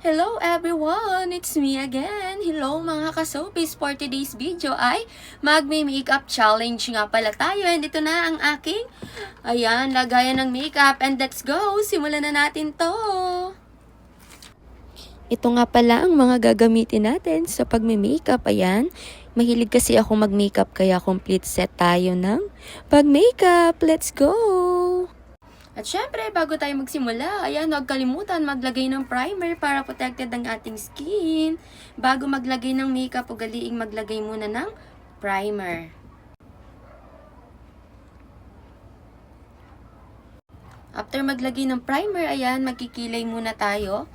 Hello everyone! It's me again! Hello mga kasopis! For today's video ay magme-makeup challenge nga pala tayo. And ito na ang aking, lagayan ng makeup. And let's go! Simulan na natin to! Ito nga pala ang mga gagamitin natin sa pagme-makeup. Ayan, mahilig kasi ako mag-makeup kaya complete set tayo ng pag-makeup. Let's go! At syempre, bago tayo magsimula, huwag kalimutan maglagay ng primer para protected ang ating skin. Bago maglagay ng makeup, ugaliing maglagay muna ng primer. After maglagay ng primer, magkikilay muna tayo.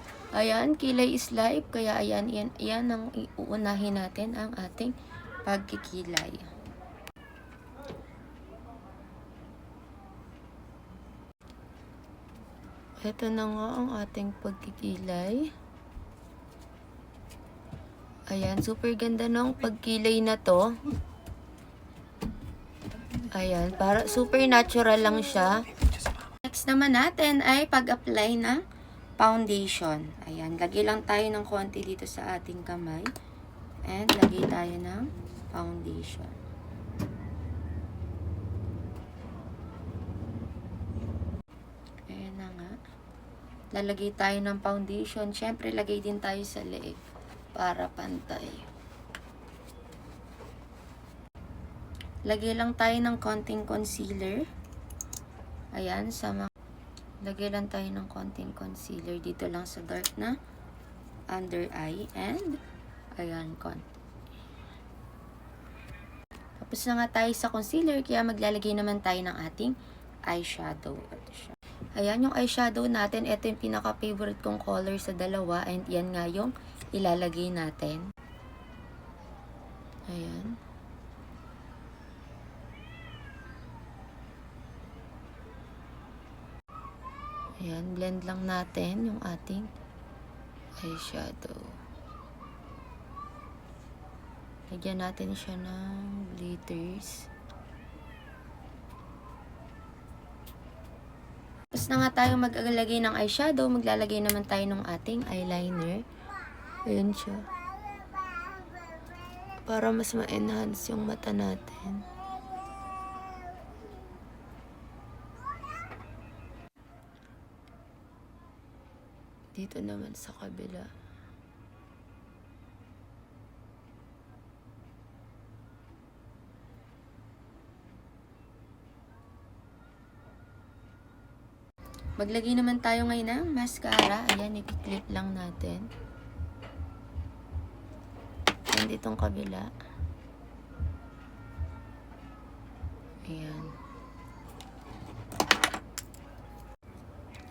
Kilay is life, kaya yan ang uunahin natin ang ating pagkikilay. Ito na nga ang ating pagkikilay. Ayan, super ganda ng pagkilay na to. Ayan, para super natural lang siya. Next naman natin ay pag-apply ng foundation. Ayan, lagay lang tayo ng konti dito sa ating kamay. And lagay tayo ng foundation. Lalagay tayo ng foundation. Siyempre, lagay din tayo sa leeg para pantay. Lagay lang tayo ng konting concealer. Ayan, lagay lang tayo ng konting concealer dito lang sa dark na under eye. And, ayan, Tapos na nga tayo sa concealer, kaya maglalagay naman tayo ng ating eyeshadow. Ayan yung eyeshadow natin. Ito yung pinaka-favorite kong color sa dalawa. And yan nga yung ilalagay natin. Ayan. Ayan, blend lang natin yung ating eyeshadow. Lagyan natin siya ng glitters. Tapos na nga tayo maglalagay ng eyeshadow, maglalagay naman tayo ng ating eyeliner. Ayan siya. Para mas ma-enhance yung mata natin. Dito naman sa kabila. Maglagay naman tayo ngayon ng mascara. Ayan, i-clip lang natin. And itong kabila. Ayan.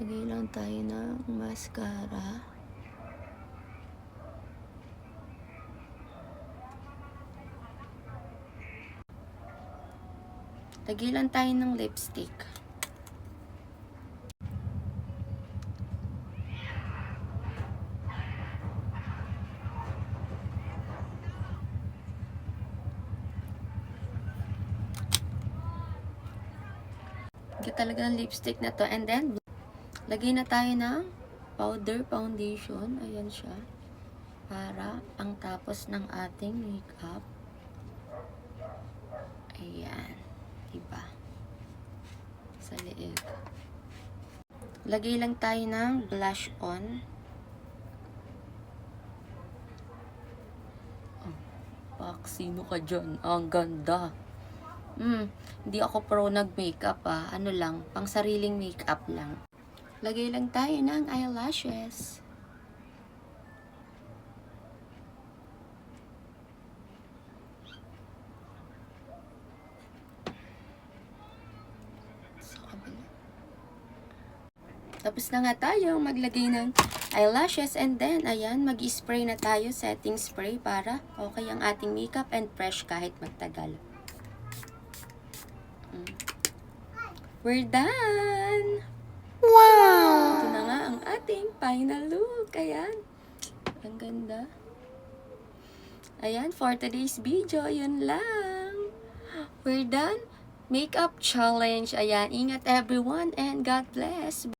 Lagay lang tayo ng mascara. Lagay lang tayo ng lipstick. Talaga ng lipstick na to. And then, lagay na tayo ng powder foundation. Ayan siya. Para ang tapos ng ating makeup. Ayan. Diba? Sa leeg. Lagay lang tayo ng blush on. Oh, sino ka dyan? Ang ganda. Hindi ako pro nag-makeup Ano lang, pang sariling makeup lang. Lagay lang tayo ng eyelashes. Tapos na nga tayo maglagay ng eyelashes and then, ayan, mag-spray na tayo, setting spray para okay ang ating makeup and fresh kahit magtagal. We're done! Wow! Ito na nga ang ating final look. Ayan. Ang ganda. Ayan, for today's video, yun lang. We're done. Makeup challenge. Ayan, ingat everyone and God bless.